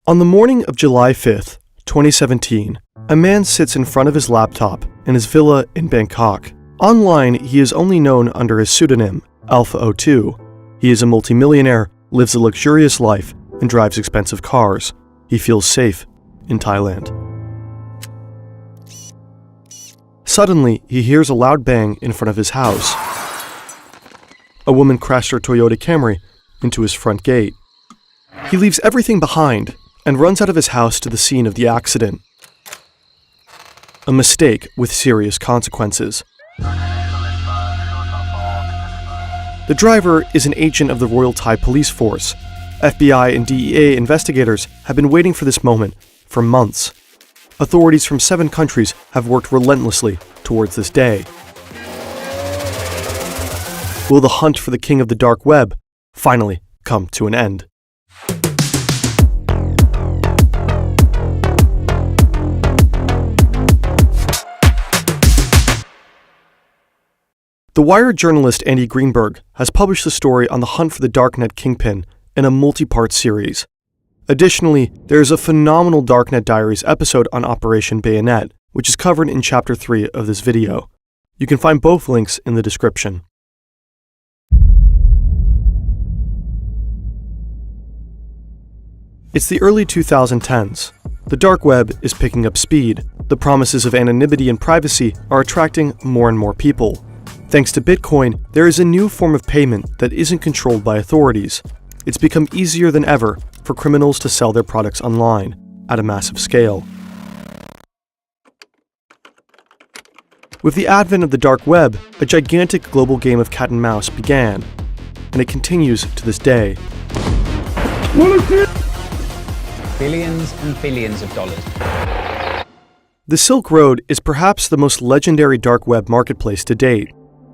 On the morning of July 5th, 2017, a man sits in front of his laptop in his villa in Bangkok. Online, he is only known under his pseudonym, Alpha02. He is a multimillionaire, lives a luxurious life, and drives expensive cars. He feels safe in Thailand. Suddenly, he hears a loud bang in front of his house. A woman crashed her Toyota Camry into his front gate. He leaves everything behind and runs out of his house to the scene of the accident. A mistake with serious consequences. The driver is an agent of the Royal Thai Police Force. FBI and DEA investigators have been waiting for this moment for months. Authorities from 7 countries have worked relentlessly towards this day. Will the hunt for the king of the dark web finally come to an end? The Wired journalist Andy Greenberg has published the story on the hunt for the darknet kingpin in a multi-part series. Additionally, there is a phenomenal Darknet Diaries episode on Operation Bayonet, which is covered in Chapter 3 of this video. You can find both links in the description. It's the early 2010s. The dark web is picking up speed. The promises of anonymity and privacy are attracting more and more people. Thanks to Bitcoin, there is a new form of payment that isn't controlled by authorities. It's become easier than ever for criminals to sell their products online at a massive scale. With the advent of the dark web, a gigantic global game of cat and mouse began, and it continues to this day. Billions and billions of dollars. The Silk Road is perhaps the most legendary dark web marketplace to date.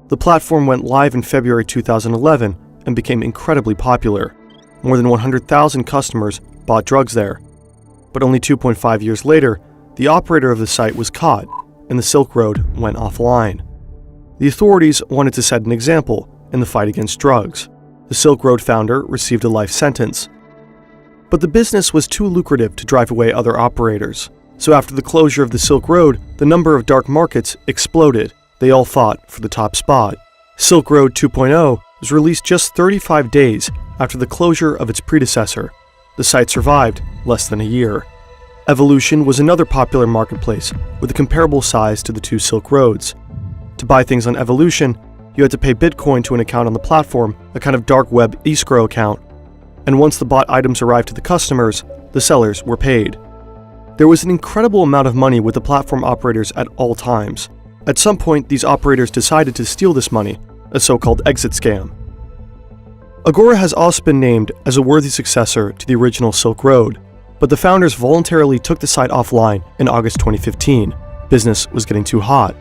The platform went live in February 2011 and became incredibly popular. More than 100,000 customers bought drugs there. But only 2.5 years later, the operator of the site was caught, and the Silk Road went offline. The authorities wanted to set an example in the fight against drugs. The Silk Road founder received a life sentence. But the business was too lucrative to drive away other operators. So after the closure of the Silk Road, the number of dark markets exploded. They all fought for the top spot. Silk Road 2.0 was released just 35 days after the closure of its predecessor. The site survived less than a year. Evolution was another popular marketplace with a comparable size to the 2 Silk Roads. To buy things on Evolution, you had to pay Bitcoin to an account on the platform, a kind of dark web escrow account. And once the bought items arrived to the customers, the sellers were paid. There was an incredible amount of money with the platform operators at all times. At some point, these operators decided to steal this money, a so-called exit scam. Agora has also been named as a worthy successor to the original Silk Road, but the founders voluntarily took the site offline in August 2015. Business was getting too hot.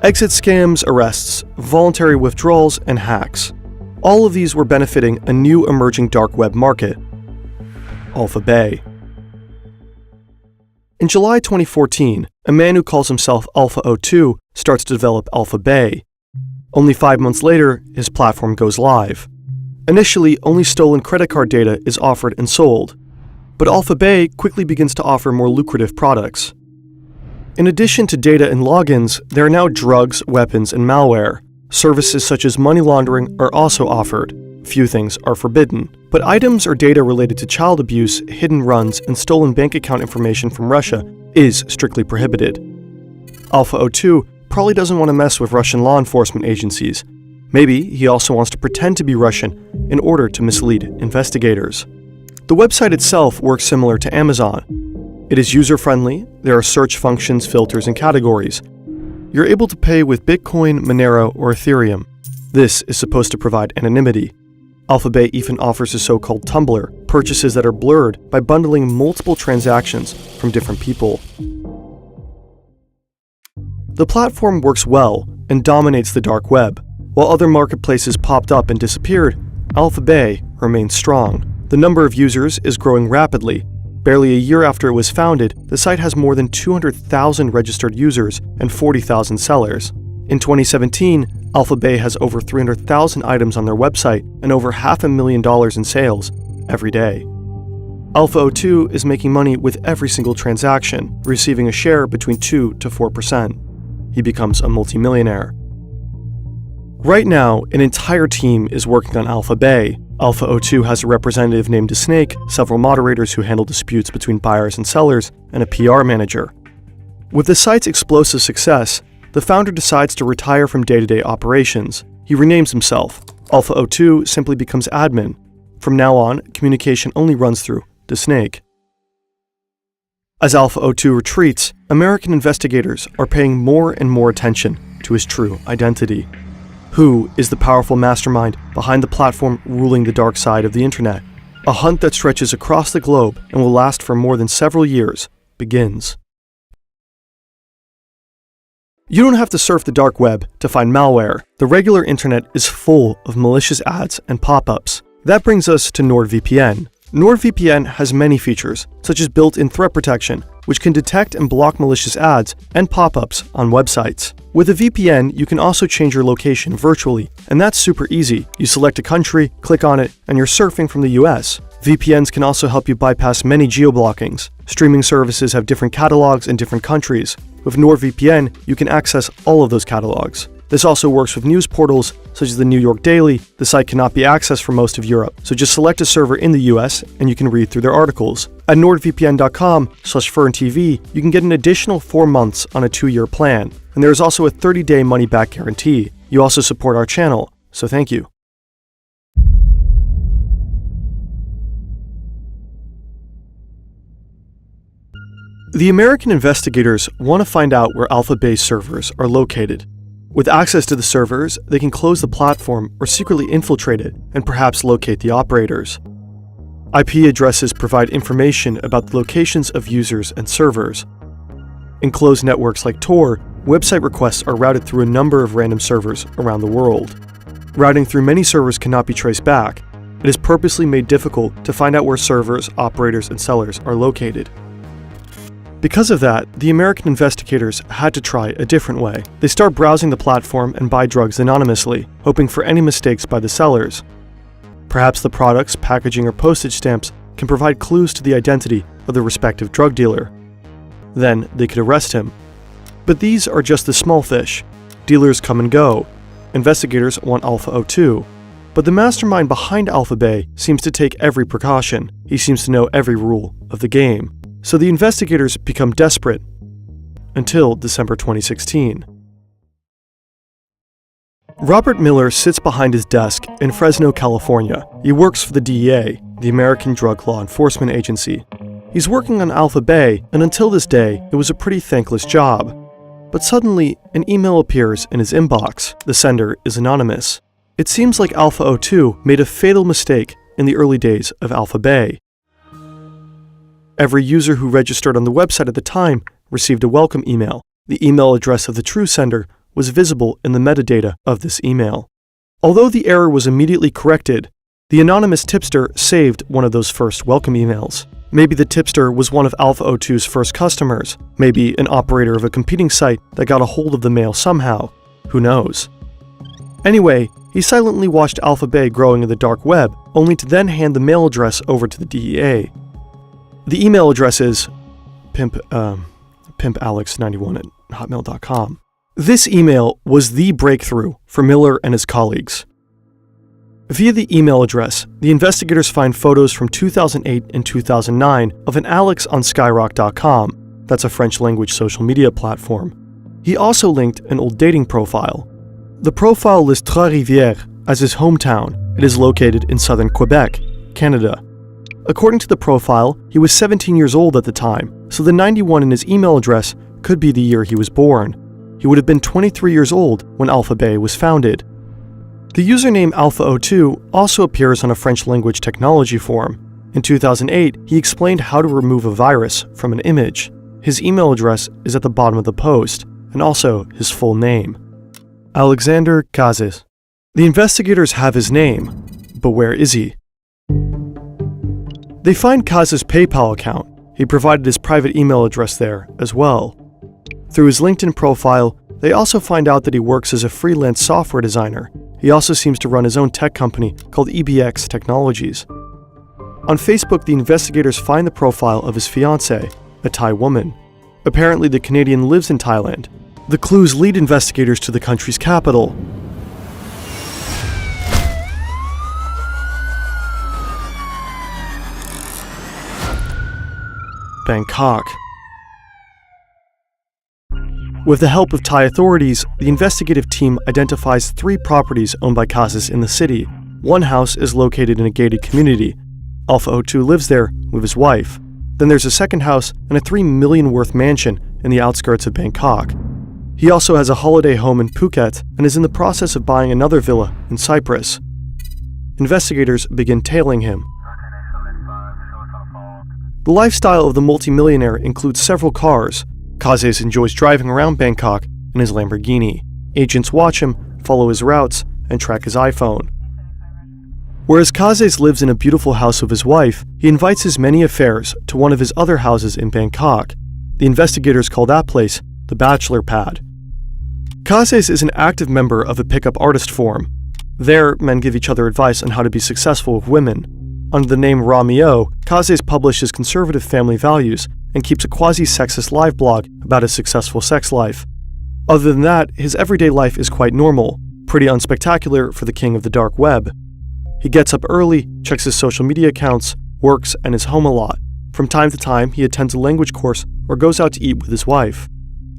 Exit scams, arrests, voluntary withdrawals, and hacks. All of these were benefiting a new emerging dark web market, Alpha Bay. In July 2014, a man who calls himself Alpha02 starts to develop Alpha Bay. Only 5 months later, his platform goes live. Initially, only stolen credit card data is offered and sold, but Alpha Bay quickly begins to offer more lucrative products. In addition to data and logins, there are now drugs, weapons, and malware. Services such as money laundering are also offered. Few things are forbidden, but items or data related to child abuse, hidden runs, and stolen bank account information from Russia is strictly prohibited. Alpha02 probably doesn't want to mess with Russian law enforcement agencies. Maybe he also wants to pretend to be Russian in order to mislead investigators. The website itself works similar to Amazon. It is user-friendly, there are search functions, filters, and categories. You're able to pay with Bitcoin, Monero, or Ethereum. This is supposed to provide anonymity. Alpha Bay even offers a so-called tumbler, purchases that are blurred by bundling multiple transactions from different people. The platform works well and dominates the dark web. While other marketplaces popped up and disappeared, Alpha Bay remains strong. The number of users is growing rapidly. Barely a year after it was founded, the site has more than 200,000 registered users and 40,000 sellers. In 2017, Alpha Bay has over 300,000 items on their website and over $500,000 in sales every day. Alpha 02 is making money with every single transaction, receiving a share between 2 to 4%. He becomes a multimillionaire. Right now, an entire team is working on Alpha Bay. Alpha 02 has a representative named a Snake, several moderators who handle disputes between buyers and sellers, and a PR manager. With the site's explosive success, the founder decides to retire from day-to-day operations. He renames himself. Alpha 02 simply becomes admin. From now on, communication only runs through the Snake. As Alpha 02 retreats, American investigators are paying more and more attention to his true identity. Who is the powerful mastermind behind the platform ruling the dark side of the internet? A hunt that stretches across the globe and will last for more than several years begins. You don't have to surf the dark web to find malware. The regular internet is full of malicious ads and pop-ups. That brings us to NordVPN. NordVPN has many features, such as built-in threat protection, which can detect and block malicious ads and pop-ups on websites. With a VPN, you can also change your location virtually, and that's super easy. You select a country, click on it, and you're surfing from the US. VPNs can also help you bypass many geo-blockings. Streaming services have different catalogs in different countries. With NordVPN, you can access all of those catalogs. This also works with news portals such as the New York Daily. The site cannot be accessed from most of Europe, so just select a server in the US and you can read through their articles. At nordvpn.com/ferntv, you can get an additional 4 months on a 2-year plan, and there is also a 30-day money-back guarantee. You also support our channel, so thank you. The American investigators want to find out where Alpha Bay servers are located. With access to the servers, they can close the platform or secretly infiltrate it and perhaps locate the operators. IP addresses provide information about the locations of users and servers. In closed networks like Tor, website requests are routed through a number of random servers around the world. Routing through many servers cannot be traced back. It is purposely made difficult to find out where servers, operators, and sellers are located. Because of that, the American investigators had to try a different way. They start browsing the platform and buy drugs anonymously, hoping for any mistakes by the sellers. Perhaps the products, packaging, or postage stamps can provide clues to the identity of the respective drug dealer. Then they could arrest him. But these are just the small fish. Dealers come and go. Investigators want Alpha 02. But the mastermind behind Alpha Bay seems to take every precaution. He seems to know every rule of the game. So the investigators become desperate until December 2016. Robert Miller sits behind his desk in Fresno, California. He works for the DEA, the American Drug Law Enforcement Agency. He's working on Alpha Bay, and until this day, it was a pretty thankless job. But suddenly, an email appears in his inbox. The sender is anonymous. It seems like Alpha 02 made a fatal mistake in the early days of Alpha Bay. Every user who registered on the website at the time received a welcome email. The email address of the true sender was visible in the metadata of this email. Although the error was immediately corrected, the anonymous tipster saved one of those first welcome emails. Maybe the tipster was one of Alpha 02's first customers, maybe an operator of a competing site that got a hold of the mail somehow. Who knows? Anyway, he silently watched Alpha Bay growing in the dark web, only to then hand the mail address over to the DEA. The email address is pimpalex91@hotmail.com. This email was the breakthrough for Miller and his colleagues. Via the email address, the investigators find photos from 2008 and 2009 of an Alex on Skyrock.com. That's a French-language social media platform. He also linked an old dating profile. The profile lists Trois-Rivières as his hometown. It is located in southern Quebec, Canada. According to the profile, he was 17 years old at the time, so the 91 in his email address could be the year he was born. He would have been 23 years old when Alpha Bay was founded. The username Alpha 02 also appears on a French-language technology forum. In 2008, he explained how to remove a virus from an image. His email address is at the bottom of the post, and also his full name. Alexander Cazes. The investigators have his name, but where is he? They find Cazes' PayPal account. He provided his private email address there as well. Through his LinkedIn profile, they also find out that he works as a freelance software designer. He also seems to run his own tech company called EBX Technologies. On Facebook, the investigators find the profile of his fiancée, a Thai woman. Apparently, the Canadian lives in Thailand. The clues lead investigators to the country's capital. Bangkok. With the help of Thai authorities, the investigative team identifies 3 properties owned by Casas in the city. One house is located in a gated community. Alpha 02 lives there with his wife. Then there's a second house and a $3 million worth mansion in the outskirts of Bangkok. He also has a holiday home in Phuket and is in the process of buying another villa in Cyprus. Investigators begin tailing him. The lifestyle of the multimillionaire includes several cars. Casas enjoys driving around Bangkok in his Lamborghini. Agents watch him, follow his routes, and track his iPhone. Whereas Casas lives in a beautiful house with his wife, he invites his many affairs to one of his other houses in Bangkok. The investigators call that place the Bachelor Pad. Casas is an active member of a pickup artist forum. There, men give each other advice on how to be successful with women. Under the name Ramio, Casas publishes conservative family values and keeps a quasi-sexist live blog about his successful sex life. Other than that, his everyday life is quite normal, pretty unspectacular for the king of the dark web. He gets up early, checks his social media accounts, works, and is home a lot. From time to time, he attends a language course or goes out to eat with his wife.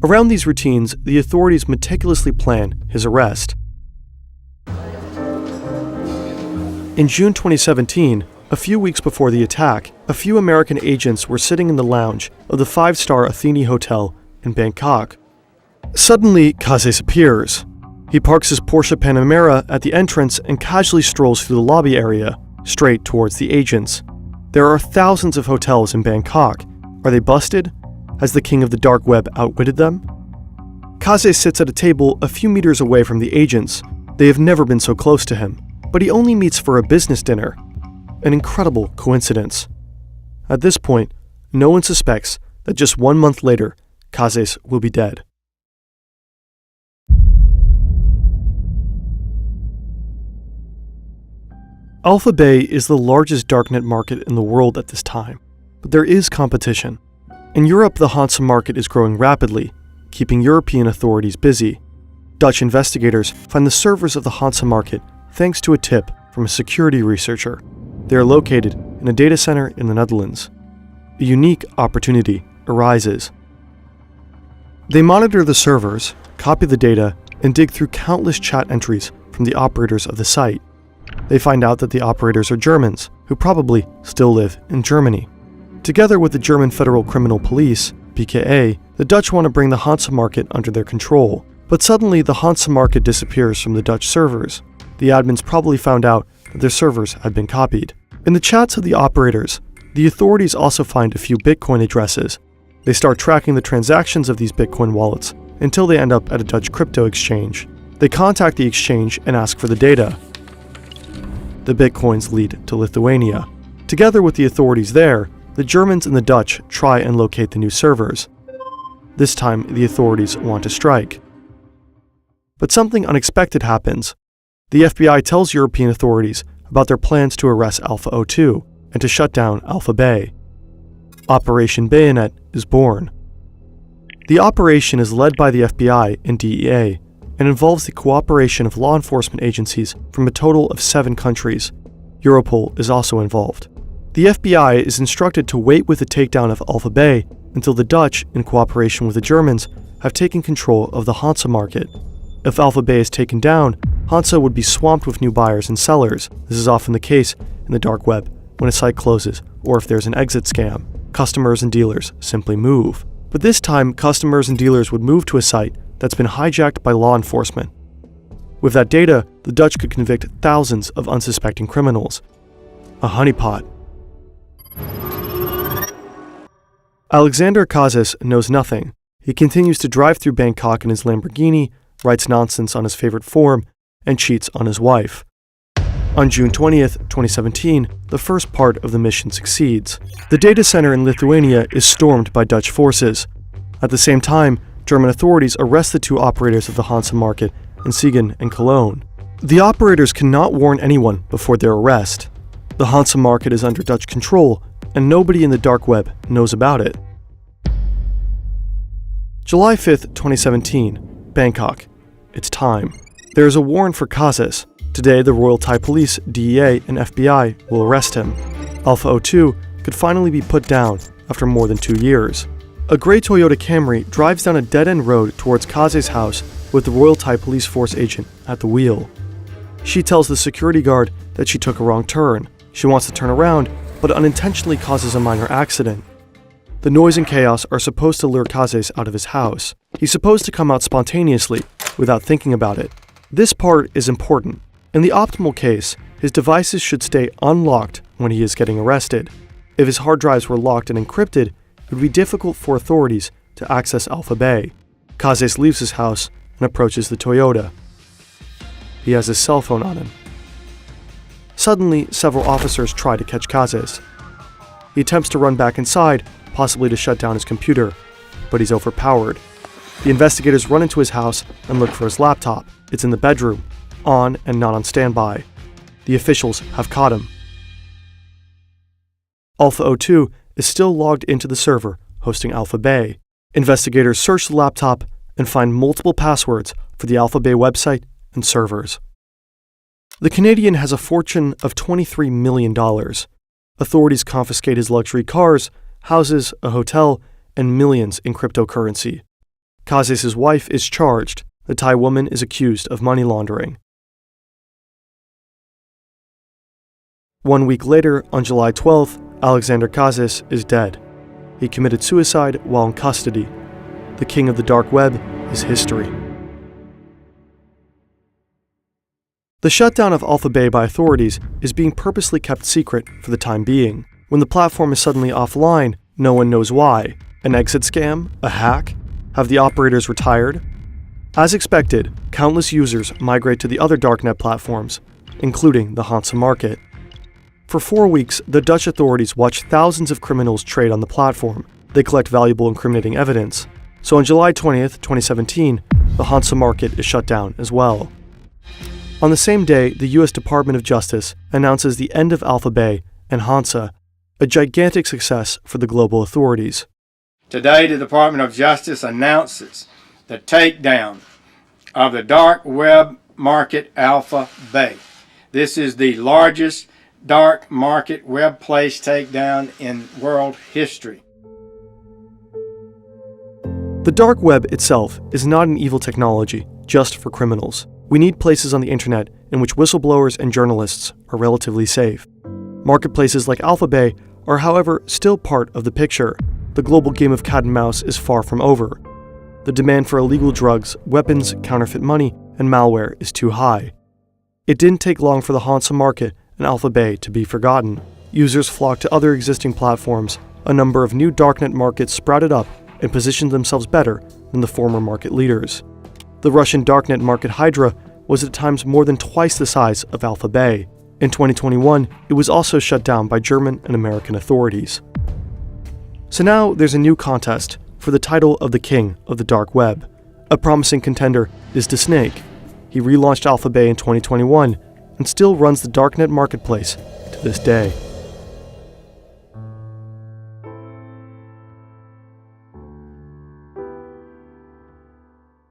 Around these routines, the authorities meticulously plan his arrest. In June 2017, a few weeks before the attack, a few American agents were sitting in the lounge of the 5-star Athene Hotel in Bangkok. Suddenly, Casas appears. He parks his Porsche Panamera at the entrance and casually strolls through the lobby area, straight towards the agents. There are thousands of hotels in Bangkok. Are they busted? Has the king of the dark web outwitted them? Casas sits at a table a few meters away from the agents. They have never been so close to him, but he only meets for a business dinner. An incredible coincidence. At this point, no one suspects that just 1 month later, Casas will be dead. Alpha Bay is the largest darknet market in the world at this time, but there is competition. In Europe, the Hansa market is growing rapidly, keeping European authorities busy. Dutch investigators find the servers of the Hansa market thanks to a tip from a security researcher. They are located in a data center in the Netherlands. A unique opportunity arises. They monitor the servers, copy the data, and dig through countless chat entries from the operators of the site. They find out that the operators are Germans, who probably still live in Germany. Together with the German Federal Criminal Police, BKA, the Dutch want to bring the Hansa market under their control. But suddenly, the Hansa market disappears from the Dutch servers. The admins probably found out that their servers had been copied. In the chats of the operators, the authorities also find a few Bitcoin addresses. They start tracking the transactions of these Bitcoin wallets until they end up at a Dutch crypto exchange. They contact the exchange and ask for the data. The Bitcoins lead to Lithuania. Together with the authorities there, the Germans and the Dutch try and locate the new servers. This time, the authorities want to strike. But something unexpected happens. The FBI tells European authorities about their plans to arrest Alpha 02 and to shut down Alpha Bay. Operation Bayonet is born. The operation is led by the FBI and DEA and involves the cooperation of law enforcement agencies from a total of 7 countries. Europol is also involved. The FBI is instructed to wait with the takedown of Alpha Bay until the Dutch, in cooperation with the Germans, have taken control of the Hansa market. If Alpha Bay is taken down, Hansa would be swamped with new buyers and sellers. This is often the case in the dark web when a site closes or if there's an exit scam. Customers and dealers simply move. But this time, customers and dealers would move to a site that's been hijacked by law enforcement. With that data, the Dutch could convict thousands of unsuspecting criminals. A honeypot. Alexander Casas knows nothing. He continues to drive through Bangkok in his Lamborghini, writes nonsense on his favorite forum, and cheats on his wife. On June 20th, 2017, the first part of the mission succeeds. The data center in Lithuania is stormed by Dutch forces. At the same time, German authorities arrest the 2 operators of the Hansa market in Siegen and Cologne. The operators cannot warn anyone before their arrest. The Hansa market is under Dutch control, and nobody in the dark web knows about it. July 5th, 2017, Bangkok. It's time. There is a warrant for Kazis. Today, the Royal Thai Police, DEA, and FBI will arrest him. Alpha 02 could finally be put down after more than 2 years. A gray Toyota Camry drives down a dead-end road towards Kazis' house with the Royal Thai Police Force agent at the wheel. She tells the security guard that she took a wrong turn. She wants to turn around, but unintentionally causes a minor accident. The noise and chaos are supposed to lure Kazis out of his house. He's supposed to come out spontaneously, without thinking about it. This part is important. In the optimal case, his devices should stay unlocked when he is getting arrested. If his hard drives were locked and encrypted, it would be difficult for authorities to access Alpha Bay. Kazis leaves his house and approaches the Toyota. He has his cell phone on him. Suddenly, several officers try to catch Kazis. He attempts to run back inside, possibly to shut down his computer, but he's overpowered. The investigators run into his house and look for his laptop. It's in the bedroom, on and not on standby. The officials have caught him. Alpha 02 is still logged into the server hosting Alpha Bay. Investigators search the laptop and find multiple passwords for the Alpha Bay website and servers. The Canadian has a fortune of $23 million. Authorities confiscate his luxury cars, houses, a hotel, and millions in cryptocurrency. Kazis' wife is charged. The Thai woman is accused of money laundering. 1 week later, on July 12th, Alexander Kazis is dead. He committed suicide while in custody. The king of the dark web is history. The shutdown of Alpha Bay by authorities is being purposely kept secret for the time being. When the platform is suddenly offline, no one knows why. An exit scam? A hack? Have the operators retired? As expected, countless users migrate to the other darknet platforms, including the Hansa market. For 4 weeks, the Dutch authorities watch thousands of criminals trade on the platform. They collect valuable incriminating evidence. So on July 20th, 2017, the Hansa market is shut down as well. On the same day, the US Department of Justice announces the end of Alpha Bay and Hansa, a gigantic success for the global authorities. Today, the Department of Justice announces the takedown of the dark web market Alpha Bay. This is the largest dark market web place takedown in world history. The dark web itself is not an evil technology just for criminals. We need places on the internet in which whistleblowers and journalists are relatively safe. Marketplaces like Alpha Bay are, however, still part of the picture. The global game of cat and mouse is far from over. The demand for illegal drugs, weapons, counterfeit money, and malware is too high. It didn't take long for the Hansa market and Alpha Bay to be forgotten. Users flocked to other existing platforms. A number of new darknet markets sprouted up and positioned themselves better than the former market leaders. The Russian darknet market Hydra was at times more than twice the size of Alpha Bay. In 2021, it was also shut down by German and American authorities. So now there's a new contest for the title of the king of the dark web. A promising contender is The Snake. He relaunched Alpha Bay in 2021 and still runs the darknet marketplace to this day.